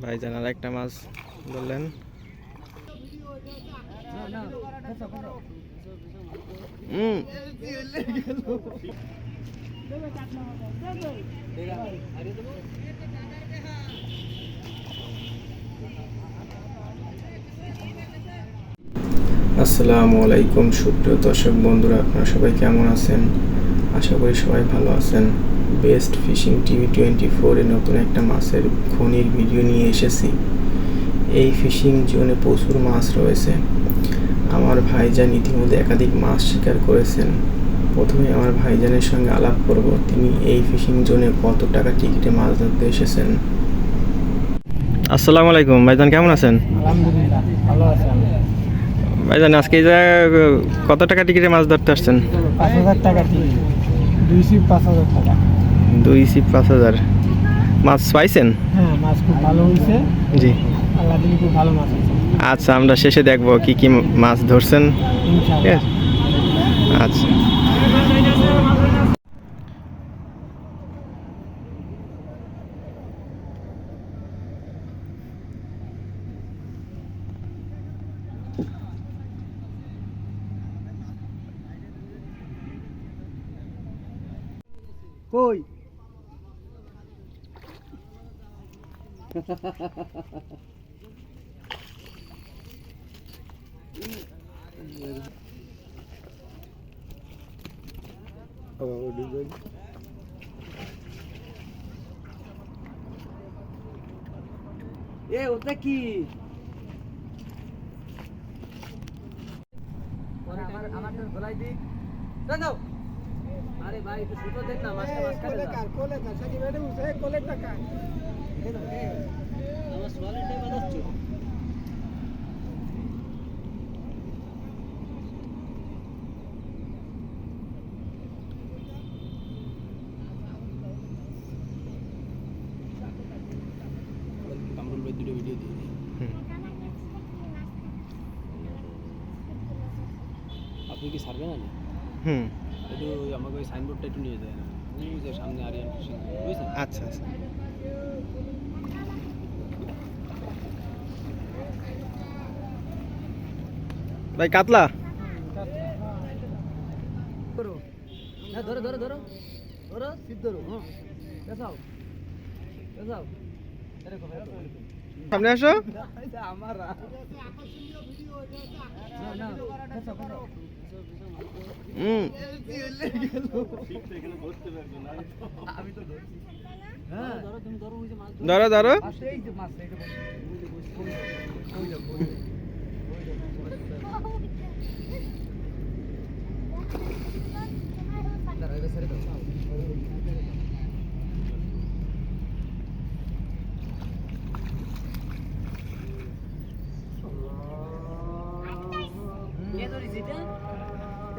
ভাইজান আর একটা মাছ বললেন। আসসালামু আলাইকুম সুপ্রিয় দর্শক বন্ধুরা, আপনারা সবাই কেমন আছেন? আশা করি সবাই ভালো আছেন। বেস্ট ফিশিং টিভি 24 এর নতুন একটা মাছের খনির ভিডিও নিয়ে এসেছি। এই ফিশিং জোনে প্রচুর মাছ রয়েছে। আমার ভাইজান ইতিমধ্যে একাধিক মাছ শিকার করেছেন। প্রথমে আমার ভাইজানের সঙ্গে আলাপ করব, তিনি এই ফিশিং জোনে কত টাকা টিকিটে মাছ ধরতে এসেছেন। আসসালামু আলাইকুম ভাইজান, কেমন আছেন? আলহামদুলিল্লাহ, ভালো আছি। ভাইজান আজকে এই জায়গায় কত টাকা টিকিটে মাছ ধরতে আসছেন? 5,000 টাকা টিকিট, 2 সিপ 5,000 টাকা। 2 সিপ 5,000। মাছ পাইছেন? হ্যাঁ, মাছ খুব ভালো হয়েছে। জি, আল্লাহ দিলে খুব ভালো মাছ হয়েছে। আচ্ছা, আমরা শেষে দেখবো কি কি মাছ ধরছেন। ইনশাআল্লাহ। আচ্ছা, কই ওটা কি? আমার গলাই দি দাও। আরে ভাই, একটু ছোট দেখ না, মাছটা মাছ কাটে না। কোলে কার সাকি বেডে উঠে কোলে টাকা আমার সোয়ালেটাই বাজাচ্ছো। কামরুল ভাই দুটো ভিডিও দিয়ে আপনি কি ছাড়বেন না? একটু আমাকে ওই সাইনবোর্ডটা একটু নিয়ে যায়, ওই যে সামনে আরিয়ান ফিশিং, বুঝছেন? আচ্ছা আচ্ছা। ভাই কাতলা ধরো, হ্যাঁ ধরো ধরো ধরো ধরো, সিদ্ধ ধরো। হ্যাঁ, পেছাও পেছাও, এরকম এরকম সামনে আসো। আমার না না, পেছাও পেছাও। আমি তো ধরছি। হ্যাঁ ধরো, তুমি ধরো, ওই যে মাছ ধরো ধরো। এই যে মাছ, এই যে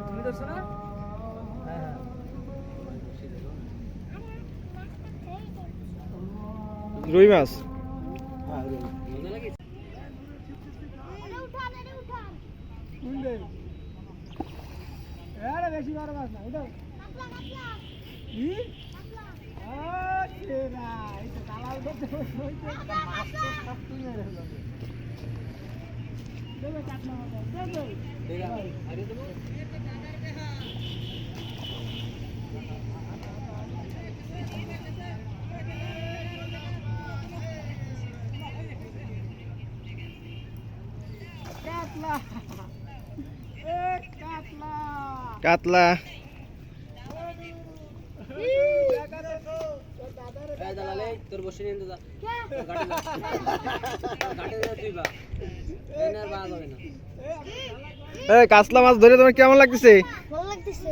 তুমি ধরছো না? হ্যাঁ রুই মাছ। মজা লাগে। বেশি বড় মাছ না, এটা কাতলা কাতলা। তোর বসে নিয়ে যা কাতলা মাছ ধরে তোমার কেমন লাগতেছে? ভালো লাগতেছে।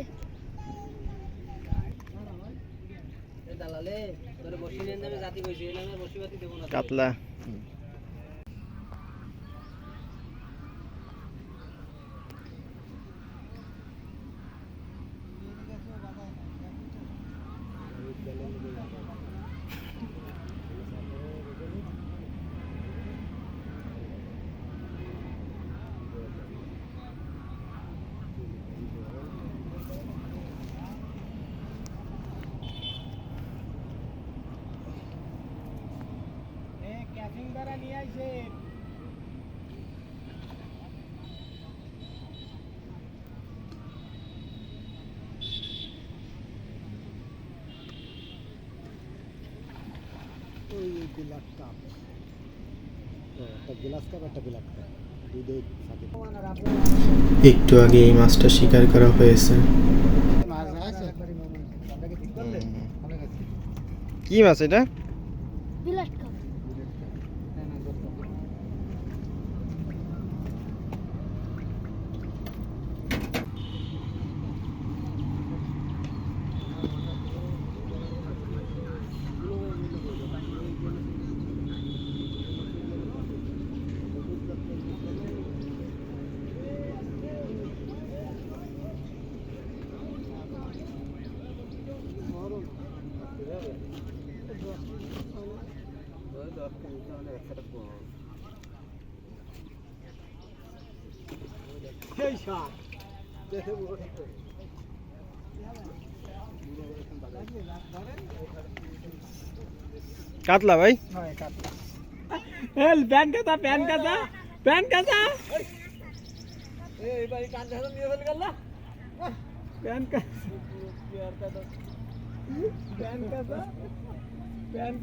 দালালে তোর বসে নিয়ে যাবে, জাতি কইছে এই নামে বসিবাতি দেব না। কাতলা। ওই বিলাক কাপ একটা গ্লাস কাপ একটা বিলাক কাপ দুধের সাথে একটু আগে এই মাছটা শিকার করা হয়েছে। মাছ আছে আপনাকে ঠিক করলে অনেক আছে কি মাছ এটা? বিলাট কাপ সেই শাক দেখে কাতলা ভাই। প্যান কাটা এই বাড়ি কান ধরে নিয়ে ফেল গেল প্যান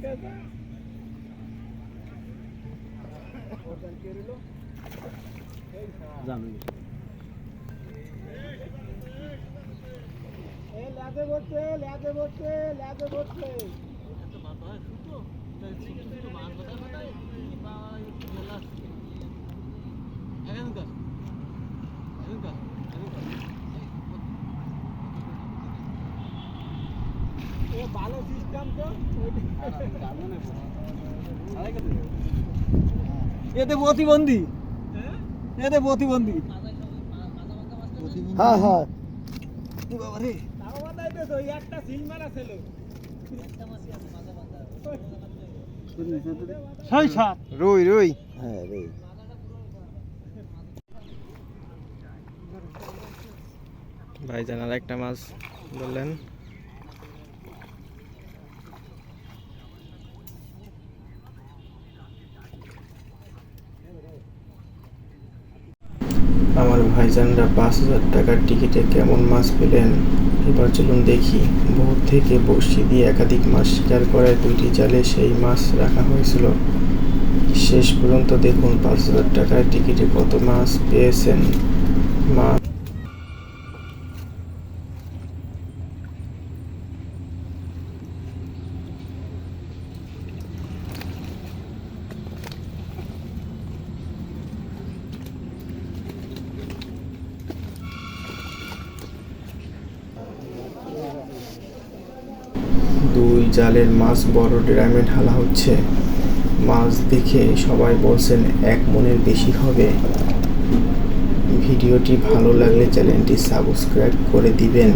কাটা ওখান কে রইলো জানো এই লাগে বসে ভালো সিস্টেম তো এতে প্রতিবন্ধী হ্যাঁ হ্যাঁ বাবারে একটা সিল মারা ছিল ছয় সাত রুই হ্যাঁ রে ভাইজান আর একটা মাছ বললেন। আমার ভাইজানরা 5,000 টাকার টিকিটে কেমন মাছ পেলেন এবার চলুন দেখি। ভোর থেকে বড়শি দিয়ে একাধিক মাছ শিকার করায় 2টি জালে সেই মাছ রাখা হয়েছিল। শেষ পর্যন্ত দেখুন 5,000 টাকার টিকিটে কত মাছ পেয়েছেন। মাছ দুই জালের মাছ বড় ড্রামে ঢালা হচ্ছে। মাছ দেখে সবাই বলছেন 1 মনের বেশি হবে। ভিডিওটি ভালো লাগলে চ্যানেলটি সাবস্ক্রাইব করে দিবেন।